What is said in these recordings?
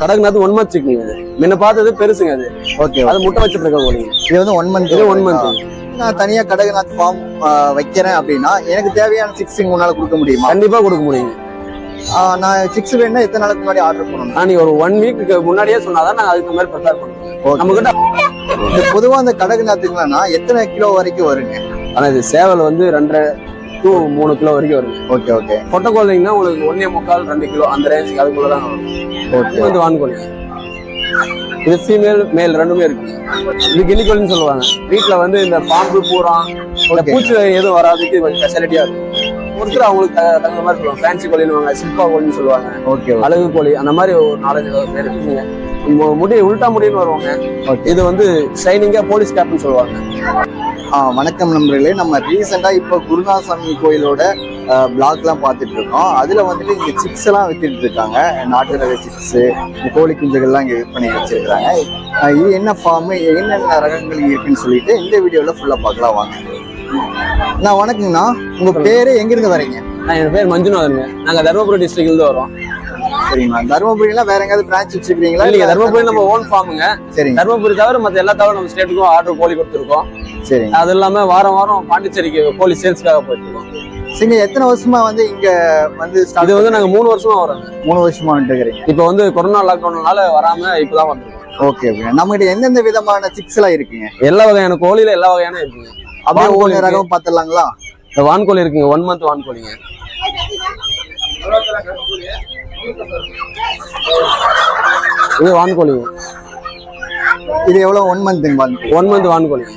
Kadaknath 1 month chicken அது. முன்ன பார்த்தது பெருசுங்க அது. ஓகே. அது முட்டை வச்சிட்டு இருக்க கோழி. இது வந்து 1 month. இது 1 month. நான் தனியா கடக்நாத் ஃபார்ம் வைக்கிறேன் அப்படின்னா எனக்கு தேவையான சிக்ஸிங் உன்னால கொடுக்க முடியுமா? கண்டிப்பா கொடுக்க முடியும். நான் சிக்ஸ் வேணும்னா எத்தனை நாளுக்கு முன்னாடி ஆர்டர் பண்ணணும்? நீ ஒரு 1 week முன்னாடியே சொன்னாதான் நாங்க அதுக்கு மாதிரி ப்ரிப்பேர் பண்ணுவோம். நம்ம கிட்ட பொதுவா அந்த கடக்நாத்துக்குனா எத்தனை கிலோ வரைக்கும் வருங்க? ஆனா இது சேவல் வந்து 2.5 to 3 கிலோ வரைக்கும் வருது. Okay okay. பொட்டை கோழிங்கன்னா உங்களுக்கு 1.25 2 கிலோ அந்த ரேஞ்சுக்கு அதுக்குள்ளதான் வரும். ஓகே. வந்து வான்கோழி இது ஃபீமேல் மேல் ரெண்டுமே இருக்கு. இது கினிக்கோழின்னு சொல்லுவாங்க. வீட்டுல வந்து இந்த பாம்பு பூரா பூச்சி எதுவும் வராதுக்கு கொஞ்சம் ஸ்பெஷாலிட்டியா இருக்கும். ஒருத்தர் அவங்களுக்கு தகுந்த மாதிரி சொல்லுவாங்க. ஃபேன்சி கோழின்னு சில்பா கோழின்னு சொல்லுவாங்க. ஓகே. அழகு கோழி அந்த மாதிரி ஒரு 4-5 பேர் இருக்குங்க. முடி உல்டா முடின்னு வருவாங்க. இது வந்து ஷைனிங்கா போலீஸ் கேப்னு சொல்லுவாங்க. வணக்கம் நண்பர்களே, நம்ம ரீசெண்டா இப்போ குருநாசாமி கோயிலோட பிளாக்லாம் பார்த்துட்டு இருக்கோம். அதுல வந்துட்டு இங்க சிக்ஸ் எல்லாம் வித்துட்டு இருக்காங்க. நாட்டு ரக சிக்ஸ், கோழி குஞ்சுகள்லாம் இங்க விற்பனை வச்சிருக்காங்க. இது என்ன ஃபார்ம், என்னென்ன ரகங்கள் இருக்குன்னு சொல்லிட்டு இந்த வீடியோல ஃபுல்லா பார்க்கலாம் வாங்க. நான் வணக்கங்கண்ணா, உங்க பேரு எங்க இருந்து வரீங்க? என் பேர் மஞ்சுநாதனுங்க. நாங்க தருமபுரி டிஸ்ட்ரிக்ட்ல இருந்து வரோம். சரிங்களா. தருமபுரியில வேற எங்காவது பிரான்ச் வச்சிருக்கீங்களா? இல்லைங்க, தருமபுரி நம்ம ஓன் ஃபார்முங்க. சரி. தருமபுரி தவிர மற்ற எல்லா தவிர நம்ம ஸ்டேட்டுக்கும் ஆர்டர் கோழி கொடுத்துருக்கோம். சரி. அது இல்லாம வாரம் வாரம் பாண்டிச்சேரிக்கு கோழி சேல்ஸ்க்காக போயிட்டு இருக்கோம். நீங்க எத்தனை வருஷமா வந்து இங்க வந்து இது வந்து நாங்க 3 வருஷமா வரோம். 3 வருஷமா வந்துருக்கீங்க. இப்போ வந்து கொரோனா லாக்டவுன்னால வராம இப்பதான் வந்திருக்கோம். Okay okay. நம்ம கிட்ட எந்தெந்த விதமான சிக்ஸ் எல்லாம் இருக்குங்க? எல்லா வகையான கோழியில எல்லா வகையான இருக்குங்க. அப்படியே ஒவ்வொரு ரகம் பாத்துடலாங்களா? வான்கோழி இருக்குங்க, 1 month வான்கோழிங்க. இது வான்கோழிங்க. இது எவ்வளவு? 1 monthங்க. 1 month வான்கோழி.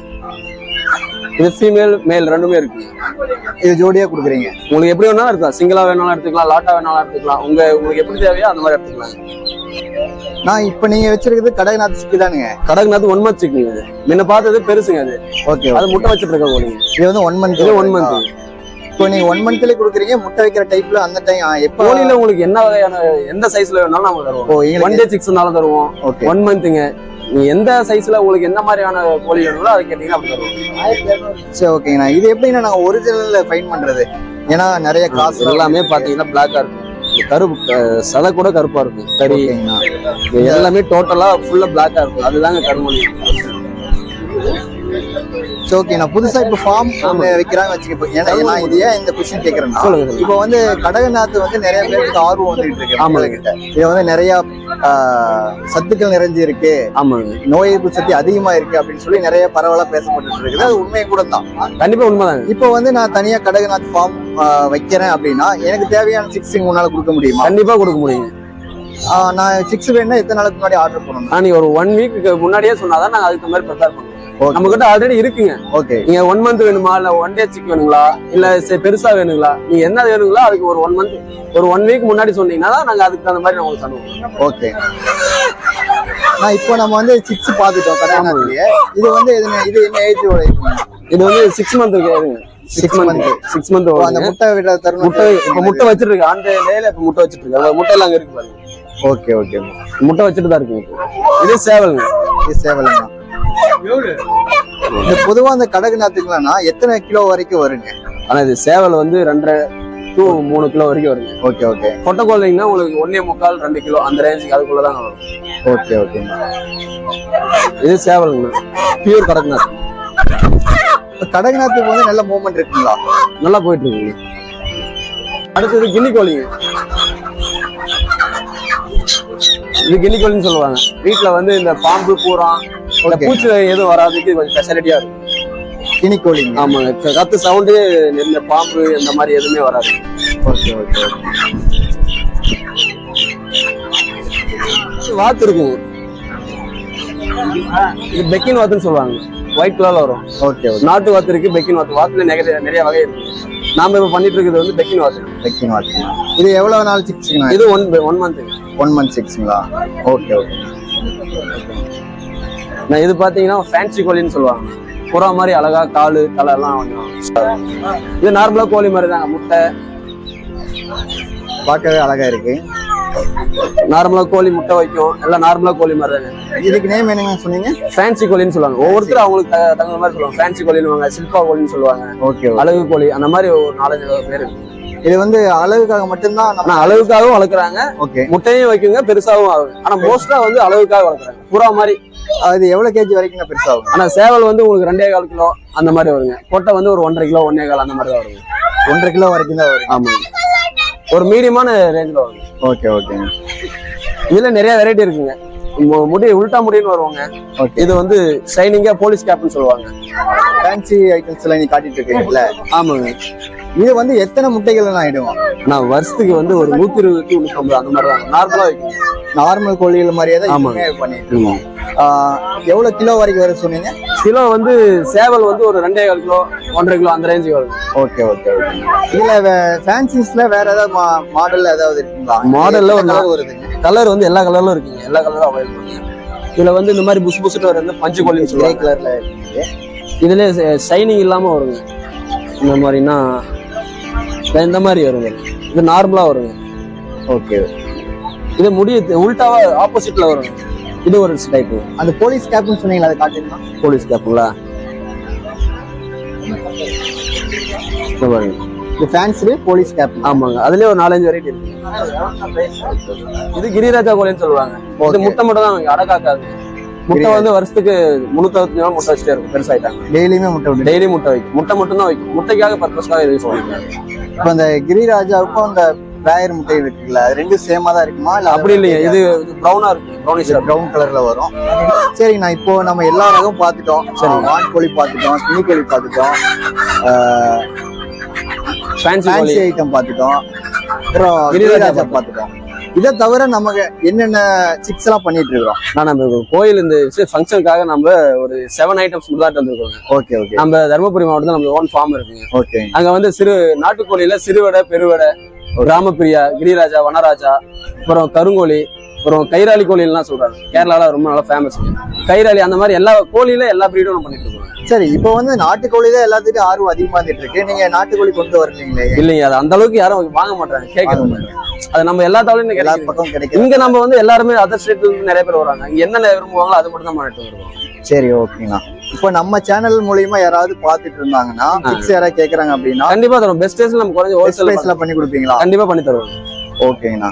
இது ஃபீமேல் மேல் ரெண்டுமே இருக்கு. இது ஜோடியா கொடுக்குறீங்க. உங்களுக்கு எப்படி வேணாலும் எடுத்துக்கலாம். சிங்கிளா வேணாலும் எடுத்துக்கலாம், லாட்டா வேணாலும் எடுத்துக்கலாம். உங்களுக்கு எப்படி தேவையோ அந்த மாதிரி எடுத்துக்கலாம். நான் இப்ப நீங்க வச்சிருக்கிறது கடக்நாத் சிக்கி தானுங்க? கடக்நாத் 1 month சிக்கன் அது. முன்ன பார்த்தது பெருசுங்க அது. ஓகே. அது முட்டை வச்சிட்டு இருக்க கோழி. இது வந்து 1 month. இது 1 month. இப்போ நீங்க 1 monthல கொடுக்குறீங்க. முட்டை வைக்கிற டைப்ல அந்த டைம் எப்ப கோழியில உங்களுக்கு என்ன வகையான எந்த சைஸ்ல வேணாலும் நாம தருவோம். 1 day சிக்ஸ்னாலும் தருவோம். 1 monthங்க. நீ எந்த சைஸ்ல உங்களுக்கு என்ன மாதிரியான கோழி வேணுங்களோ அதை கேட்டீங்கன்னா அப்படி தருவோம். சரி ஓகேங்கண்ணா. இது எப்படின்னா நாங்க ஒரிஜினல்ல ஃபைன் பண்றது? ஏன்னா நிறைய காசு எல்லாமே பாத்தீங்கன்னா பிளாக்கா இருக்கும். கருப்பு சதை கூட கருப்பா இருக்கும். கறி எல்லாமே டோட்டலா ஃபுல்லா பிளாக்கா இருக்கும். அதுதாங்க கருமொழி. ஓகே. நான் புதுசா இப்ப ஃபார்ம் வைக்கிறாங்க வச்சுக்க. ஏன்னா இது ஏன் இந்த கொஸ்டின் கேட்கறேன்னா, இப்போ வந்து கடக்நாத் வந்து நிறைய பேருக்கு ஆர்வம் வந்துட்டு இருக்கு. நம்மகிட்ட இது வந்து நிறைய சத்துக்கள் நிறைஞ்சு இருக்கு. ஆமாங்க. நோய் எதிர்ப்பு சக்தி அதிகமா இருக்கு அப்படின்னு சொல்லி நிறைய பரவலா பேசப்பட்டு இருக்குது. அது உண்மை கூட தான். கண்டிப்பா உண்மைதாங்க. இப்போ வந்து நான் தனியா கடக்நாத் ஃபார்ம் வைக்கிறேன் அப்படின்னா எனக்கு தேவையான சிக்ஸிங் உன்னால கொடுக்க முடியுமா? கண்டிப்பா கொடுக்க முடியும். நான் சிக்ஸ் வேணும்னா எத்தனை நாளுக்கு முன்னாடி ஆர்டர் பண்ணணும்? நீ ஒரு 1 week முன்னாடியே சொன்னாதான் நாங்க அதுக்கு மாதிரி ப்ரிப்பேர் பண்ணுவோம். நம்ம கிட்ட ஆல்ரெடி இருக்குங்க. ஓகே. நீங்க 1 month வேணுமா, இல்ல 1 day சிக்கன் வேணுங்களா, இல்ல பெருசா வேணுங்களா, நீங்க என்ன வேணுங்களோ அதுக்கு ஒரு 1 month ஒரு 1 week முன்னாடி சொன்னீங்கன்னா தான் நாங்க அதுக்கு அந்த மாதிரி உங்களுக்கு தருவோம். ஓகே. நான் இப்போ நம்ம வந்து சிக்ஸ் பாத்துட்டோம் கடக்நாத்லயே. இது வந்து இது என்ன ஏஜோட இருக்குங்க? இது வந்து 6 month இருக்குங்க. 6 month. அந்த முட்டை விட தரணும். முட்டை வச்சிட்டு இருக்கு. அந்த லேல இப்ப முட்டை வச்சிட்டு இருக்கு. முட்டை எல்லாம் அங்க இருக்கு பாருங்க. Okay okay. முட்டை வச்சிட்டு தான் இருக்கு. இது சேவலுங்க. இது சேவலுங்க. இந்த பொதுவா அந்த கடக்நாத்துக்குனா எத்தனை கிலோ வரைக்கும் வருங்க? ஆனா இது சேவல் வந்து 2.5 to 3 கிலோ வரைக்கும் வருங்க. Okay okay. பொட்டை கோழிங்கன்னா உங்களுக்கு 1.25 2 கிலோ அந்த ரேஞ்சுக்கு அதுக்குள்ளதான் வரும். Okay okay. இது சேவலுங்க, பியூர் கடக்நாத். கடக்நாத்துக்கு வந்து நல்ல மூவ்மெண்ட் இருக்குங்களா? நல்லா போயிட்டு இருக்குங்க. அடுத்தது கினிக்கோழிங்க. இது கினிக்கோழின்னு சொல்லுவாங்க. வீட்டுல வந்து இந்த பாம்பு பூரா பூச்சி எதுவும் வராதுக்கு கொஞ்சம் ஸ்பெஷாலிட்டியா இருக்கும். கினிக்கோழி. ஆமாங்க. கத்து சவுண்டு இந்த பாம்பு இந்த மாதிரி எதுவுமே வராது. Okay okay. வாத்து இருக்குங்க. இது பெக்கின் வாத்துன்னு சொல்லுவாங்க. ஒயிட் கலர்ல வரும். ஓகே. நாட்டு வாத்து இருக்கு, பெக்கின் வாத்து. வாத்துல நிறைய வகை இருக்கு. நாம இப்ப பண்ணிட்டு இருக்கிறது வந்து பெக்கின் வாத்து. பெக்கின் வாத்து. இது எவ்வளவு நாள் சிக்ஸ்ங்களா? இது 1 month. 1 month சிக்ஸ்ங்களா? Okay okay. நான் இது பாத்தீங்கன்னா ஃபேன்சி கோழின்னு சொல்லுவாங்க. புறா மாதிரி அழகா காலு தலை எல்லாம் கொஞ்சம். இது நார்மலா கோழி மாதிரி தாங்க. முட்டை பார்க்கவே அழகா இருக்கு. நார்மலா கோழி முட்டை வைக்கும். எல்லாம் நார்மலா கோழி மாதிரி தாங்க. இதுக்கு நேம் என்னங்க சொன்னீங்க? ஃபேன்சி கோழின்னு சொல்லுவாங்க. ஒவ்வொருத்தரும் அவங்களுக்கு தகுந்த மாதிரி சொல்லுவாங்க. ஃபேன்சி கோழின்னு, சில்பா கோழின்னு சொல்லுவாங்க. ஓகே. அழகு கோழி அந்த மாதிரி ஒரு 4-5 பேர் இருக்கு. இது வந்து அளவுக்காக மட்டும்தான் ஆனா அளவுக்காகவும் வளர்க்குறாங்க. ஓகே. முட்டையும் வைக்குங்க, பெருசாகவும் ஆகுது. ஆனா மோஸ்டா வந்து அளவுக்காக வளர்க்குறாங்க. புறா மாதிரி. அது எவ்வளவு கேஜி வரைக்கும் பெருசாகும்? ஆனா சேவல் வந்து உங்களுக்கு 2.25 கிலோ அந்த மாதிரி வருங்க. கொட்டை வந்து ஒரு 1.5 கிலோ 1.25 அந்த மாதிரி தான் வருங்க. 1.5 கிலோ வரைக்கும் தான் வரும். ஆமாங்க, ஒரு மீடியமான ரேஞ்சில் வருங்க. ஓகே ஓகேங்க. இதுல நிறைய வெரைட்டி இருக்குங்க. முடி உல்டா முடின்னு வருவாங்க. இது வந்து ஷைனிங்கா போலீஸ் கேப்னு சொல்லுவாங்க. ஃபேன்சி ஐட்டம்ஸ் எல்லாம் நீ காட்டிட்டு இருக்கீங்கல்ல? ஆமாங்க. இது வந்து எத்தனை முட்டைகள் நான் ஆயிடுவோம்? நான் வருஷத்துக்கு வந்து ஒரு 120 to 150 அந்த மாதிரி தான் நார்மலா வைக்கும். நார்மல் கோழிகள் மாதிரியே தான் பண்ணிட்டு இருக்கோம். எவ்வளவு கிலோ வரைக்கும் வரும் சொன்னீங்க? கிலோ வந்து சேவல் வந்து ஒரு 2.25 கிலோ 1.5 கிலோ அந்த ரேஞ்சுக்கு வரும். Okay okay okay. இதுல ஃபேன்சிஸ்ல வேற ஏதாவது மாடல் ஏதாவது இருக்குங்களா? மாடல்ல ஒரு கலர் வருதுங்க. கலர் வந்து எல்லா கலர்லும் இருக்குங்க. எல்லா கலரும் அவைலபிள் இருக்கு. இதுல வந்து இந்த மாதிரி புஷ் புஷ்ட்டு வர பஞ்சு கோழின்னு சொல்லுவாங்க. கலர்ல இருக்கு. இதுல ஷைனிங் இல்லாம வருங்க. இந்த மாதிரினா இந்த மாதிரி வருங்க. இது நார்மலா வருங்க. ஓகே. இது முடி உல்டாவா ஆப்போசிட்ல வரும். இது ஒரு டைப். அந்த போலீஸ் கேப்னு சொன்னீங்களா, அதை காட்டுங்க. போலீஸ் கேப்புங்களா? இது ஃபேன்சி போலீஸ் கேப். ஆமாங்க, அதுலயே ஒரு 4-5 வெரைட்டி இருக்கு. இது கிரிராஜா கோழின்னு சொல்லுவாங்க. இது முட்டை மட்டும் தான் வைங்க, அடக்காக்காது. முட்டை வந்து வருஷத்துக்கு 365 நாள் முட்டை வச்சுட்டே இருக்கும். பெருசாயிட்டாங்க. டெய்லியுமே முட்டை விட்டு டெய்லி முட்டை வைக்கும். முட்டை மட்டும் தான் வைக்கும். முட்டைக்காக பர்பஸ்க்காக யூஸ் பண்ணிக்கலாம். இப்போ அந்த கிரிராஜாவுக்கும் அந்த பிராயர் முட்டை இருக்குல்ல, அது ரெண்டும் சேமா தான் இருக்குமா? இல்ல அப்படி இல்லைங்க, இது ப்ரௌனா இருக்கு. ப்ரௌன் கலர்ல வரும். சரி, நான் இப்போ நம்ம எல்லா ரகம் பார்த்துட்டோம். சரி, வான்கோழி பார்த்துட்டோம், கிளிக்கோழி பார்த்துட்டோம், ஃபேன்சி ஐட்டம் பார்த்துட்டோம், அப்புறம் கிரிராஜா பார்த்துட்டோம். இதை தவிர நமக்கு என்னென்ன சிக்ஸ் எல்லாம் பண்ணிட்டு இருக்கிறோம்? நம்ம கோயில் இந்த ஃபங்க்ஷனுக்காக நம்ம ஒரு 7 ஐட்டம்ஸ் தான் வந்துருக்கோம். Okay okay. நம்ம தருமபுரி மாவட்டத்தில் நம்ம ஓன் ஃபார்ம் இருக்குங்க. ஓகே. அங்க வந்து நாட்டுக்கோழியில சிறுவடை, பெருவடை, கிராமப்பிரியா, கிரிராஜா, வனராஜா, அப்புறம் கருங்கோழி, அப்புறம் கைராளி கோழிலாம் சொல்றாங்க. கேரளால ரொம்ப நல்லா ஃபேமஸ் கைராளி. அந்த மாதிரி எல்லா கோழியில எல்லா பிரீடும் பண்ணிட்டு இருக்கோம். சரி, இப்போ வந்து நாட்டுக்கோழி தான் எல்லாத்துக்கும் ஆர்வம் அதிகமா இருக்கு. நீங்க நாட்டுக்கோழி கொண்டு வரலீங்களே? இல்லைங்க, அது அந்த அளவுக்கு யாரும் வாங்க மாட்டாங்க, கேட்க மாட்டாங்க. அது நம்ம எல்லா தவளையும் எல்லா பக்கம் கிடைக்கும். இங்க நம்ம வந்து எல்லாருமே அதர் ஸ்டேட்ல இருந்து நிறைய பேர் வராங்க. இங்க என்ன விரும்புவாங்களோ அது மட்டும் தான் பண்ணிட்டு வருவோம். சரி, ஓகேண்ணா. இப்போ நம்ம சேனல் மூலியமா யாராவது பாத்துட்டு இருந்தாங்கன்னா, பிக்ஸ் யாராவது கேக்குறாங்க அப்படின்னா கண்டிப்பா தரும். பெஸ்ட் ரேட்ஸ்ல நம்ம குறைஞ்ச ஹோல்சேல் பிரைஸ்ல பண்ணி கொடுப்பீங்களா? கண்டிப்பா பண்ணி தருவோம். ஓகேண்ணா.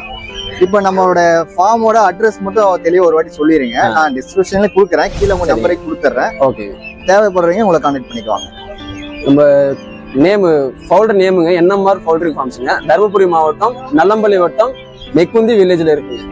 இப்போ நம்மளோட ஃபார்மோட அட்ரஸ் மட்டும் தெளிவா ஒரு வாட்டி சொல்லிடுங்க. நான் டிஸ்கிரிப்ஷன்ல கொடுக்குறேன், கீழே உங்க நம்பரை கொடுத்துட்றேன். ஓகே. தேவைப்படுறவங்க உங்களை கான்டாக்ட் பண்ணிக்குவாங்க. நம்ம நேம் ஃபவுல்டர் நேமுங்க NMR பவுல்ட்ரி ஃபார்ம்ஸுங்க. தருமபுரி மாவட்டம் நல்லம்பள்ளி வட்டம் மெக்குந்தி வில்லேஜ்ல இருக்குங்க.